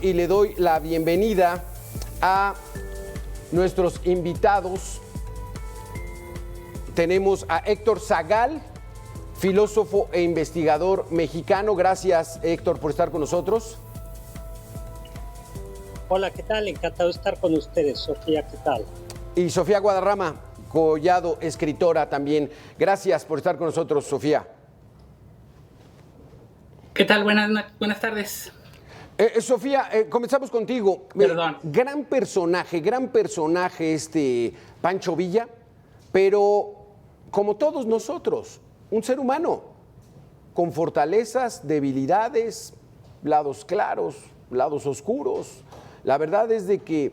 y le doy la bienvenida a nuestros invitados. Tenemos a Héctor Zagal, filósofo e investigador mexicano. Gracias, Héctor, por estar con nosotros. Hola, ¿qué tal? Encantado de estar con ustedes. Sofía, ¿qué tal? Y Sofía Guadarrama Collado, escritora también. Gracias por estar con nosotros, Sofía. ¿Qué tal? Buenas tardes. Sofía, comenzamos contigo. Perdón. Gran personaje Pancho Villa, pero como todos nosotros, un ser humano con fortalezas, debilidades, lados claros, lados oscuros. La verdad es de que,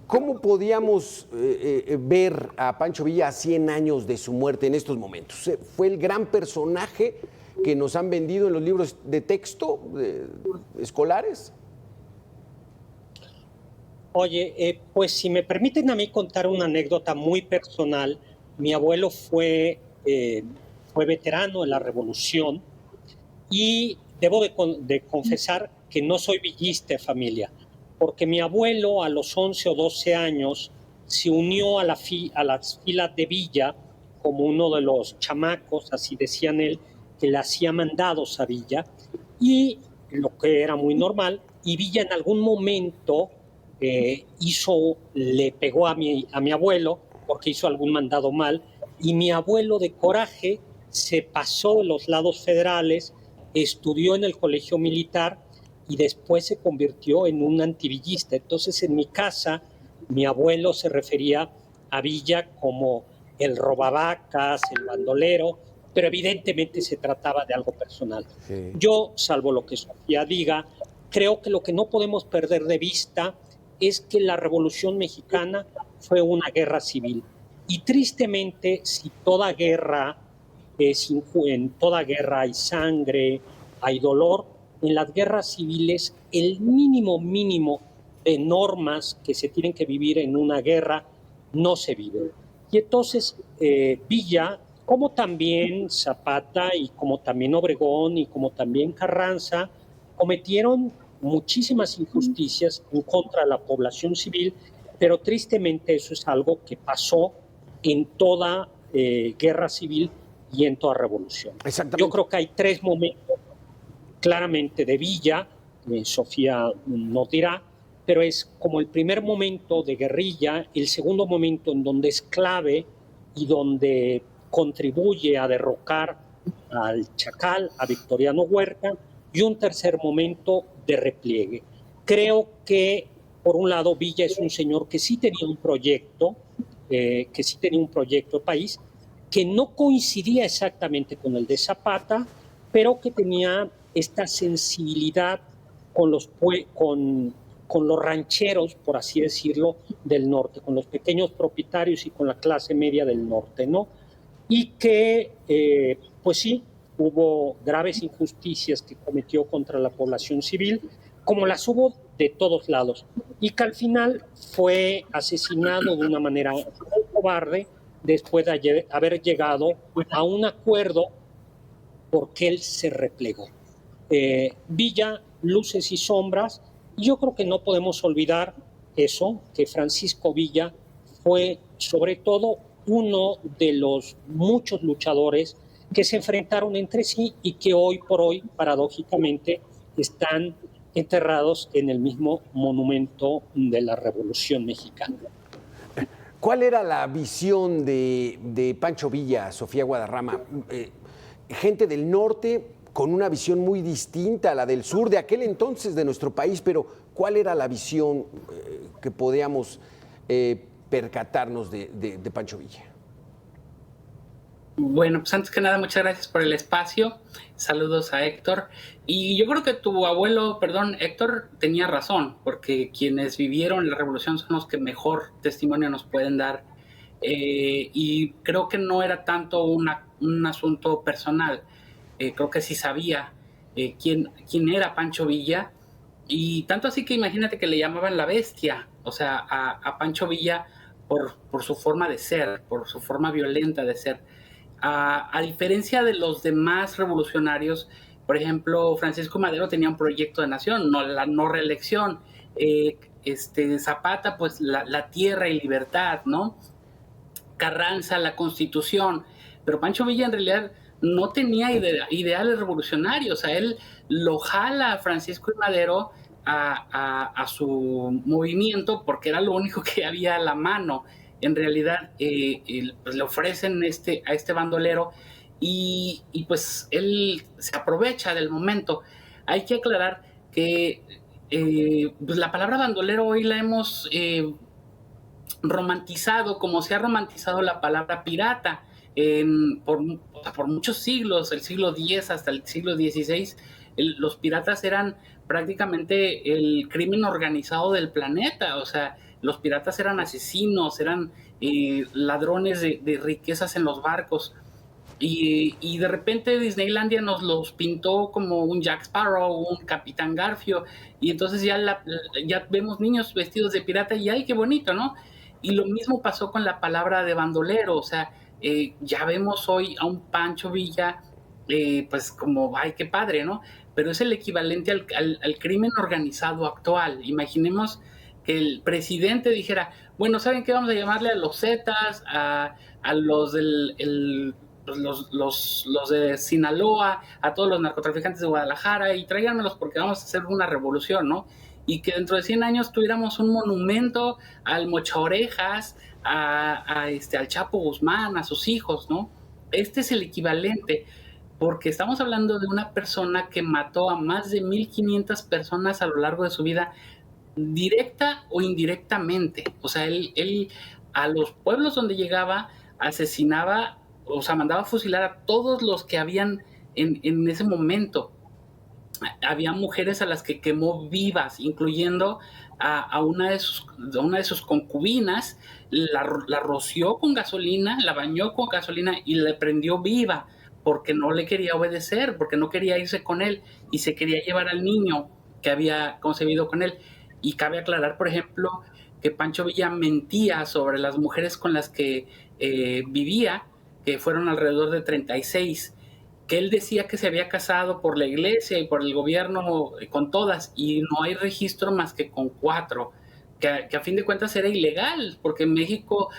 ¿cómo podíamos ver a Pancho Villa a 100 años de su muerte en estos momentos? Fue el gran personaje que nos han vendido en los libros de texto escolares. Oye, pues si me permiten a mí contar una anécdota muy personal, mi abuelo fue veterano de la Revolución y debo de confesar que no soy villista, familia, porque mi abuelo a los 11 o 12 años se unió a las filas de Villa como uno de los chamacos, así decían él, que le hacía mandados a Villa, y lo que era muy normal, y Villa en algún momento le pegó a mi abuelo porque hizo algún mandado mal, y mi abuelo de coraje se pasó de los lados federales, estudió en el colegio militar y después se convirtió en un antivillista. Entonces en mi casa mi abuelo se refería a Villa como el robavacas, el bandolero, pero evidentemente se trataba de algo personal. Sí. Yo, salvo lo que Sofía diga, creo que lo que no podemos perder de vista es que la Revolución Mexicana fue una guerra civil. Y tristemente, si toda guerra, en toda guerra hay sangre, hay dolor, en las guerras civiles el mínimo de normas que se tienen que vivir en una guerra no se viven. Y entonces Villa, como también Zapata y como también Obregón y como también Carranza, cometieron muchísimas injusticias en contra de la población civil, pero tristemente eso es algo que pasó en toda guerra civil y en toda revolución. Yo creo que hay tres momentos claramente de Villa, Sofía nos dirá, pero es como el primer momento de guerrilla, el segundo momento en donde es clave y donde contribuye a derrocar al Chacal, a Victoriano Huerta, y un tercer momento de repliegue. Creo que, por un lado, Villa es un señor que sí tenía un proyecto, de país, que no coincidía exactamente con el de Zapata, pero que tenía esta sensibilidad con los rancheros, por así decirlo, del norte, con los pequeños propietarios y con la clase media del norte, ¿no? Y que, pues sí, hubo graves injusticias que cometió contra la población civil, como las hubo de todos lados, y que al final fue asesinado de una manera muy cobarde después de haber llegado a un acuerdo porque él se replegó. Villa, luces y sombras, y yo creo que no podemos olvidar eso, que Francisco Villa fue sobre todo uno de los muchos luchadores que se enfrentaron entre sí y que hoy por hoy, paradójicamente, están enterrados en el mismo monumento de la Revolución Mexicana. ¿Cuál era la visión de Pancho Villa, Sofía Guadarrama? Gente del norte con una visión muy distinta a la del sur de aquel entonces de nuestro país, pero ¿cuál era la visión que podíamos percatarnos de Pancho Villa? Bueno, pues antes que nada, muchas gracias por el espacio. Saludos a Héctor. Y yo creo que tu abuelo, Héctor, tenía razón, porque quienes vivieron la revolución son los que mejor testimonio nos pueden dar. Y creo que no era tanto un asunto personal. Creo que sí sabía quién era Pancho Villa. Y tanto así que imagínate que le llamaban la bestia, o sea, a Pancho Villa por su forma de ser, por su forma violenta de ser. A diferencia de los demás revolucionarios, Por ejemplo, Francisco Madero tenía un proyecto de nación, la no reelección. Zapata, pues la tierra y libertad, ¿no? Carranza, la Constitución, pero Pancho Villa en realidad no tenía ideales revolucionarios, o sea, él lo jala a Francisco y Madero a su movimiento porque era lo único que había a la mano. En realidad, pues le ofrecen a este bandolero y pues él se aprovecha del momento. Hay que aclarar que pues la palabra bandolero hoy la hemos romantizado, como se ha romantizado la palabra pirata por muchos siglos, el siglo X hasta el siglo XVI, los piratas eran prácticamente el crimen organizado del planeta, o sea, los piratas eran asesinos, eran ladrones de riquezas en los barcos. Y de repente Disneylandia nos los pintó como un Jack Sparrow, un Capitán Garfio, y entonces ya vemos niños vestidos de pirata y ¡ay, qué bonito!, ¿no? Y lo mismo pasó con la palabra de bandolero, o sea, ya vemos hoy a un Pancho Villa, pues como, ¡ay, qué padre!, ¿no? Pero es el equivalente al crimen organizado actual. Imaginemos que el presidente dijera, bueno, ¿saben qué? Vamos a llamarle a los Zetas, a los los de Sinaloa, a todos los narcotraficantes de Guadalajara y tráiganmelos porque vamos a hacer una revolución, ¿no? Y que dentro de 100 años tuviéramos un monumento al Mocha Orejas, al Chapo Guzmán, a sus hijos, ¿no? Este es el equivalente, porque estamos hablando de una persona que mató a más de 1,500 personas a lo largo de su vida, directa o indirectamente. O sea, él a los pueblos donde llegaba asesinaba, o sea, mandaba a fusilar a todos los que habían en ese momento. Había mujeres a las que quemó vivas, incluyendo a una de sus concubinas, la roció con gasolina, la bañó con gasolina y le prendió viva porque no le quería obedecer, porque no quería irse con él y se quería llevar al niño que había concebido con él. Y cabe aclarar, por ejemplo, que Pancho Villa mentía sobre las mujeres con las que vivía, que fueron alrededor de 36, que él decía que se había casado por la iglesia y por el gobierno con todas, y no hay registro más que con 4, que a fin de cuentas era ilegal, porque en México,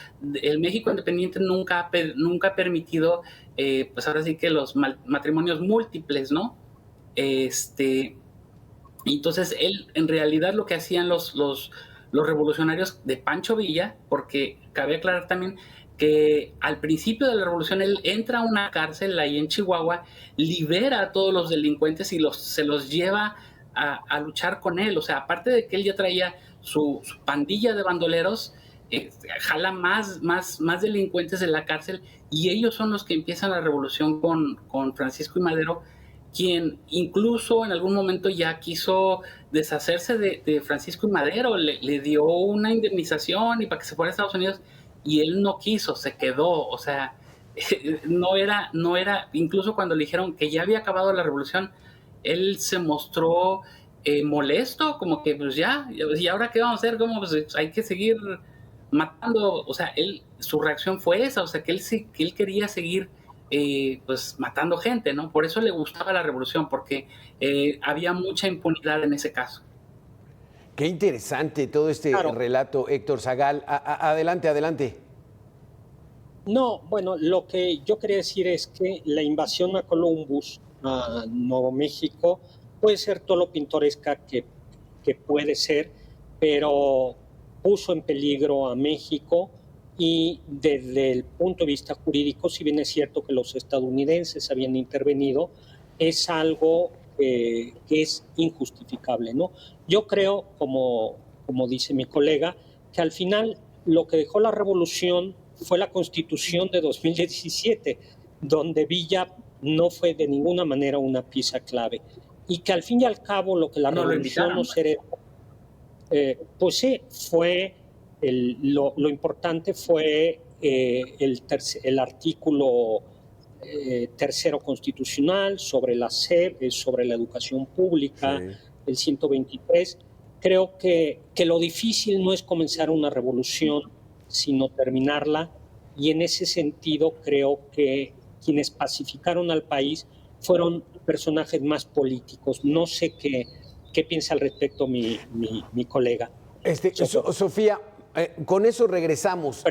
el México independiente nunca ha permitido, pues ahora sí que los matrimonios múltiples, ¿no? Entonces él, en realidad, lo que hacían los revolucionarios de Pancho Villa, porque cabe aclarar también que al principio de la revolución él entra a una cárcel ahí en Chihuahua, libera a todos los delincuentes y se los lleva a luchar con él. O sea, aparte de que él ya traía su pandilla de bandoleros, jala más delincuentes de la cárcel y ellos son los que empiezan la revolución con Francisco y Madero, quien incluso en algún momento ya quiso deshacerse de Francisco y Madero, le dio una indemnización y para que se fuera a Estados Unidos, y él no quiso, se quedó. O sea, no era, incluso cuando le dijeron que ya había acabado la revolución, él se mostró molesto, como que pues ya, ¿y ahora qué vamos a hacer? ¿Cómo? Pues hay que seguir matando. O sea, su reacción fue esa, o sea, que él quería seguir pues matando gente, ¿no? Por eso le gustaba la revolución, porque había mucha impunidad en ese caso. Qué interesante todo este relato, Héctor Zagal. Adelante. No, bueno, lo que yo quería decir es que la invasión a Columbus, a Nuevo México, puede ser todo lo pintoresca que puede ser, pero puso en peligro a México. Y desde el punto de vista jurídico, si bien es cierto que los estadounidenses habían intervenido, es algo que es injustificable, ¿no? Yo creo, como dice mi colega, que al final lo que dejó la revolución fue la Constitución de 2017, donde Villa no fue de ninguna manera una pieza clave. Y que al fin y al cabo lo que la revolución nos heredó, pues sí, fue... Lo importante fue el artículo tercero constitucional sobre la SEP, sobre la educación pública, sí. El 123. Creo que lo difícil no es comenzar una revolución, sino terminarla, y en ese sentido creo que quienes pacificaron al país fueron personajes más políticos. No sé qué piensa al respecto mi colega. Sofía, con eso regresamos.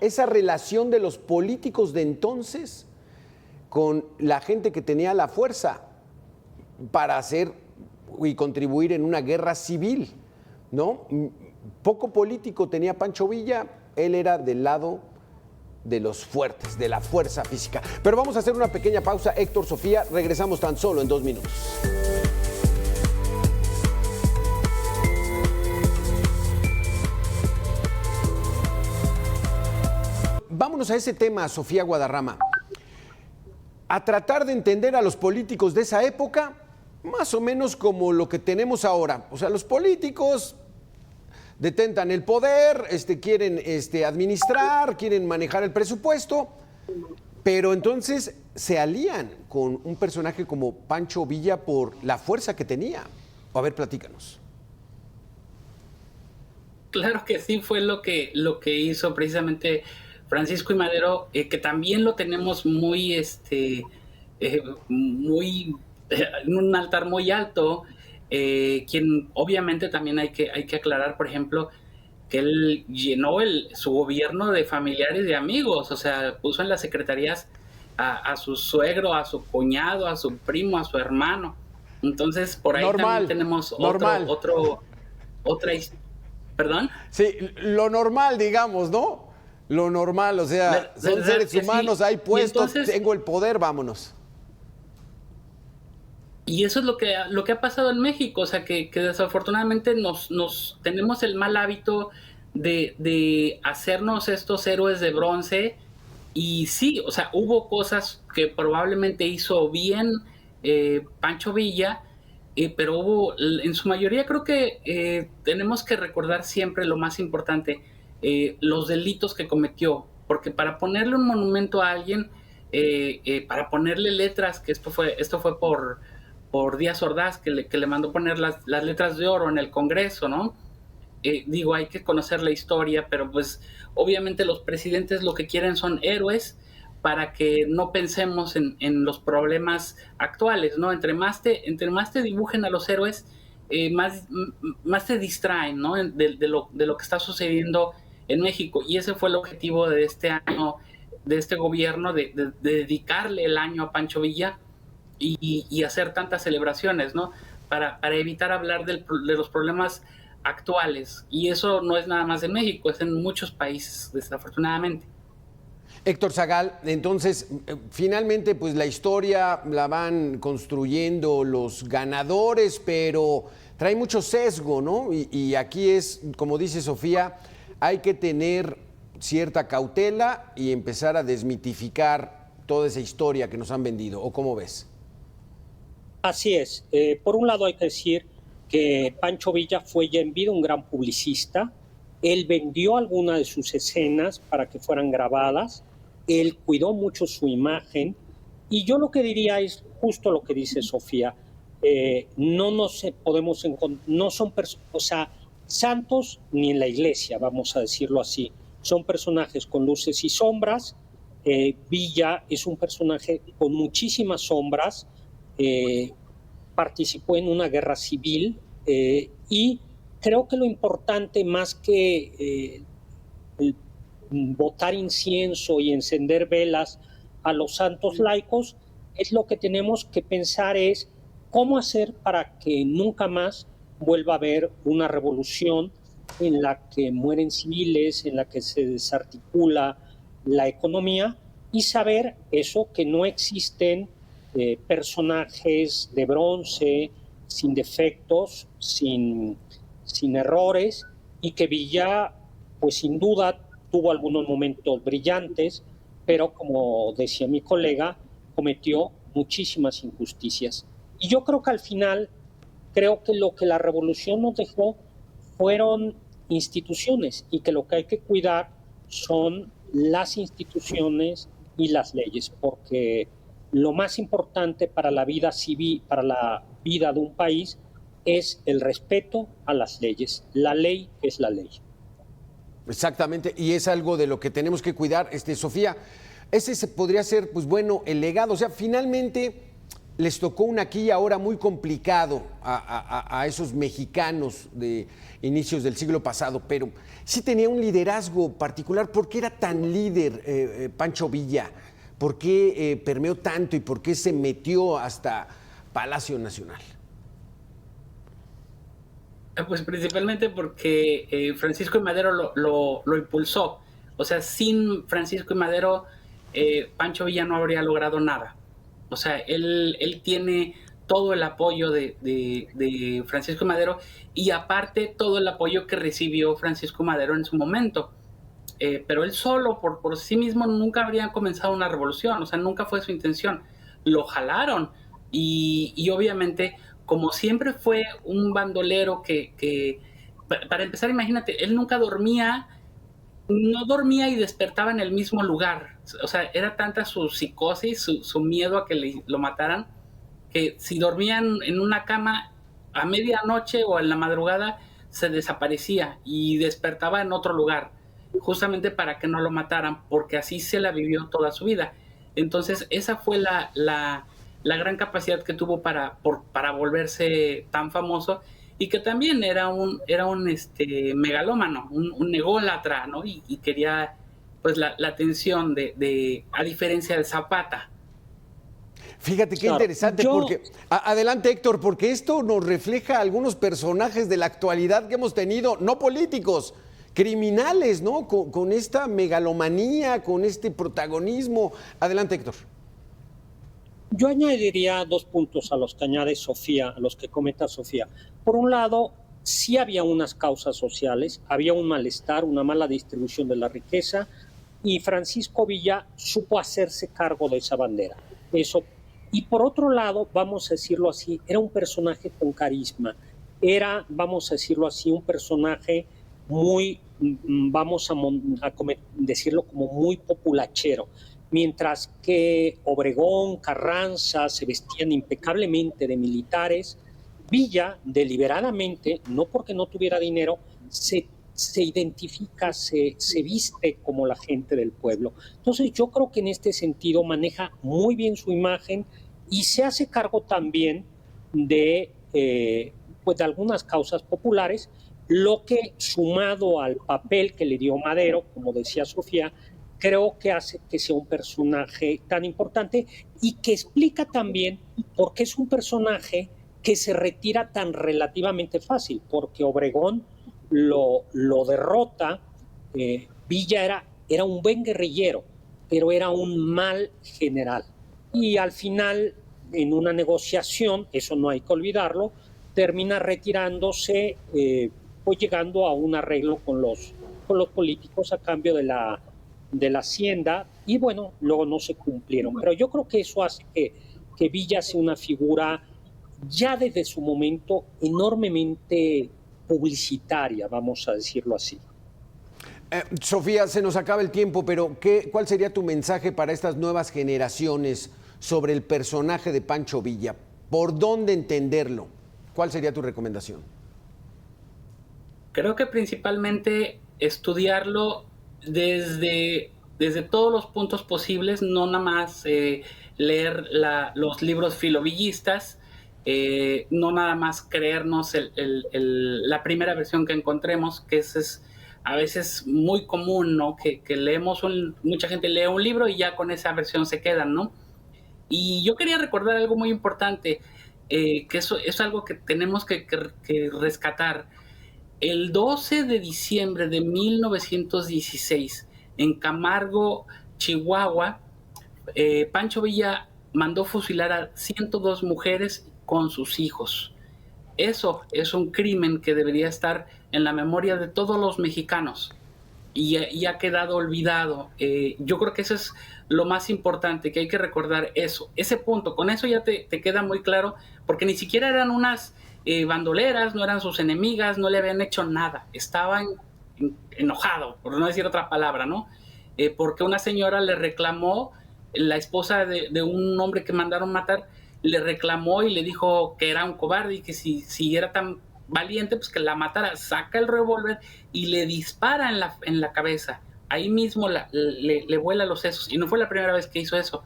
Esa relación de los políticos de entonces con la gente que tenía la fuerza para hacer y contribuir en una guerra civil, ¿no? Poco político tenía Pancho Villa, él era del lado de los fuertes, de la fuerza física. Pero vamos a hacer una pequeña pausa, Héctor, Sofía, regresamos tan solo en 2 minutos. Vámonos a ese tema, Sofía Guadarrama. A tratar de entender a los políticos de esa época, más o menos como lo que tenemos ahora. O sea, los políticos detentan el poder, quieren administrar, quieren manejar el presupuesto, pero entonces se alían con un personaje como Pancho Villa por la fuerza que tenía. A ver, platícanos. Claro que sí, fue lo que hizo precisamente Francisco I. Madero, que también lo tenemos muy, en un altar muy alto, quien obviamente también hay que aclarar, por ejemplo, que él llenó su gobierno de familiares y amigos, o sea, puso en las secretarías a su suegro, a su cuñado, a su primo, a su hermano. Entonces, por ahí también tenemos otra historia. ¿Perdón? Sí, lo normal, digamos, ¿no? Lo normal, o sea, son seres humanos, sí. Hay puestos, tengo el poder, vámonos. Y eso es lo que ha pasado en México, o sea, que desafortunadamente nos tenemos el mal hábito de hacernos estos héroes de bronce. Y sí, o sea, hubo cosas que probablemente hizo bien Pancho Villa, pero en su mayoría creo que tenemos que recordar siempre lo más importante, los delitos que cometió, porque para ponerle un monumento a alguien, para ponerle letras, que esto fue por Díaz Ordaz, que le mandó poner las letras de oro en el Congreso, ¿no? Hay que conocer la historia, pero pues obviamente los presidentes lo que quieren son héroes para que no pensemos en los problemas actuales, ¿no? Entre más te dibujen a los héroes, más te distraen, ¿no? De lo que está sucediendo en México. Y ese fue el objetivo de este año, de este gobierno, de dedicarle el año a Pancho Villa y hacer tantas celebraciones, ¿no? Para evitar hablar de los problemas actuales. Y eso no es nada más en México, es en muchos países, desafortunadamente. Héctor Zagal, entonces, finalmente, pues la historia la van construyendo los ganadores, pero trae mucho sesgo, ¿no? Y aquí es, como dice Sofía, hay que tener cierta cautela y empezar a desmitificar toda esa historia que nos han vendido. ¿O cómo ves? Así es. Por un lado hay que decir que Pancho Villa fue ya en vida un gran publicista. Él vendió algunas de sus escenas para que fueran grabadas. Él cuidó mucho su imagen. Y yo lo que diría es justo lo que dice Sofía. No nos podemos encontrar, no son santos ni en la iglesia, vamos a decirlo así. Son personajes con luces y sombras. Villa es un personaje con muchísimas sombras. Participó en una guerra civil y creo que lo importante, más que botar incienso y encender velas a los santos laicos, es lo que tenemos que pensar es cómo hacer para que nunca más vuelva a haber una revolución en la que mueren civiles, en la que se desarticula la economía, y saber eso, que no existen personajes de bronce, sin defectos, sin errores, y que Villa, pues sin duda, tuvo algunos momentos brillantes, pero como decía mi colega, cometió muchísimas injusticias. Y yo creo que al final, creo que lo que la revolución nos dejó fueron instituciones, y que lo que hay que cuidar son las instituciones y las leyes, porque lo más importante para la vida civil, para la vida de un país, es el respeto a las leyes. La ley es la ley. Exactamente, y es algo de lo que tenemos que cuidar. Sofía, ese podría ser, pues bueno, el legado. O sea, finalmente, les tocó un aquí y ahora muy complicado a esos mexicanos de inicios del siglo pasado, pero sí tenía un liderazgo particular. ¿Por qué era tan líder Pancho Villa? ¿Por qué permeó tanto y por qué se metió hasta Palacio Nacional? Pues principalmente porque Francisco y Madero lo impulsó. O sea, sin Francisco y Madero, Pancho Villa no habría logrado nada. O sea, él tiene todo el apoyo de Francisco y Madero, y aparte todo el apoyo que recibió Francisco y Madero en su momento. Pero él solo, por sí mismo, nunca habría comenzado una revolución. O sea, nunca fue su intención. Lo jalaron, y obviamente, como siempre fue un bandolero para empezar, imagínate, él nunca dormía, no dormía y despertaba en el mismo lugar. O sea, era tanta su psicosis, su miedo a que lo mataran, que si dormían en una cama a medianoche o en la madrugada, se desaparecía y despertaba en otro lugar, justamente para que no lo mataran, porque así se la vivió toda su vida. Entonces, esa fue la gran capacidad que tuvo para volverse tan famoso, y que también era un megalómano, un ególatra, ¿no? Y quería pues la atención a diferencia del Zapata. Fíjate qué interesante, porque adelante, Héctor, porque esto nos refleja algunos personajes de la actualidad que hemos tenido, no políticos, criminales, ¿no? Con esta megalomanía, con este protagonismo. Adelante, Héctor. Yo añadiría 2 puntos a los que añade Sofía, a los que comenta Sofía. Por un lado, sí había unas causas sociales, había un malestar, una mala distribución de la riqueza, y Francisco Villa supo hacerse cargo de esa bandera. Eso. Y por otro lado, vamos a decirlo así, era un personaje con carisma, era, vamos a decirlo así, un personaje muy, vamos a decirlo como muy populachero. Mientras que Obregón, Carranza se vestían impecablemente de militares, Villa deliberadamente, no porque no tuviera dinero, se identifica, se viste como la gente del pueblo. Entonces yo creo que en este sentido maneja muy bien su imagen y se hace cargo también pues de algunas causas populares, lo que sumado al papel que le dio Madero, como decía Sofía, creo que hace que sea un personaje tan importante y que explica también por qué es un personaje que se retira tan relativamente fácil, porque Obregón lo derrota. Villa era un buen guerrillero, pero era un mal general. Y al final, en una negociación, eso no hay que olvidarlo, termina retirándose, pues llegando a un arreglo con los políticos a cambio de la hacienda, y bueno, luego no se cumplieron. Pero yo creo que eso hace que Villa sea una figura ya desde su momento enormemente publicitaria, vamos a decirlo así. Sofía, se nos acaba el tiempo, pero ¿cuál sería tu mensaje para estas nuevas generaciones sobre el personaje de Pancho Villa? ¿Por dónde entenderlo? ¿Cuál sería tu recomendación? Creo que principalmente estudiarlo desde todos los puntos posibles, no nada más leer los libros filovillistas, no nada más creernos la primera versión que encontremos, que es a veces muy común, ¿no? Que leemos, mucha gente lee un libro y ya con esa versión se quedan, ¿no? Y yo quería recordar algo muy importante, que eso es algo que tenemos que rescatar. El 12 de diciembre de 1916, en Camargo, Chihuahua, Pancho Villa mandó fusilar a 102 mujeres con sus hijos. Eso es un crimen que debería estar en la memoria de todos los mexicanos y ha quedado olvidado. Yo creo que eso es lo más importante, que hay que recordar eso, ese punto. Con eso ya te queda muy claro, porque ni siquiera eran unas bandoleras, no eran sus enemigas, no le habían hecho nada, estaban enojado, por no decir otra palabra, ¿no? Porque una señora le reclamó, la esposa de un hombre que mandaron matar, le reclamó y le dijo que era un cobarde y que si era tan valiente, pues que la matara. Saca el revólver y le dispara en la cabeza. Ahí mismo le vuela los sesos. Y no fue la primera vez que hizo eso.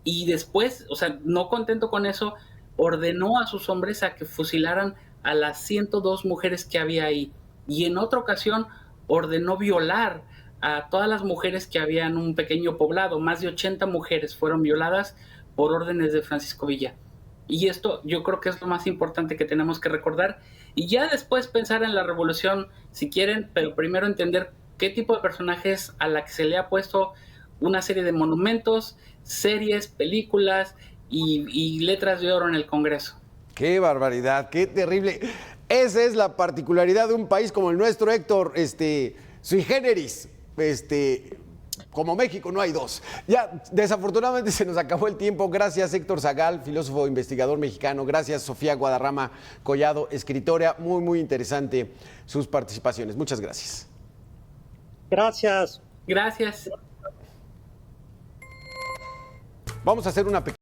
Y después, o sea, no contento con eso, ordenó a sus hombres a que fusilaran a las 102 mujeres que había ahí. Y en otra ocasión ordenó violar a todas las mujeres que había en un pequeño poblado. Más de 80 mujeres fueron violadas por órdenes de Francisco Villa. Y esto yo creo que es lo más importante que tenemos que recordar. Y ya después pensar en la revolución, si quieren, pero primero entender qué tipo de personajes a la que se le ha puesto una serie de monumentos, series, películas y letras de oro en el Congreso. Qué barbaridad, qué terrible. Esa es la particularidad de un país como el nuestro, Héctor, sui generis, como México no hay dos. Ya, desafortunadamente se nos acabó el tiempo. Gracias, Héctor Zagal, filósofo investigador mexicano. Gracias, Sofía Guadarrama Collado, escritora. Muy, muy interesante sus participaciones. Muchas gracias. Gracias. Gracias. Vamos a hacer una pequeña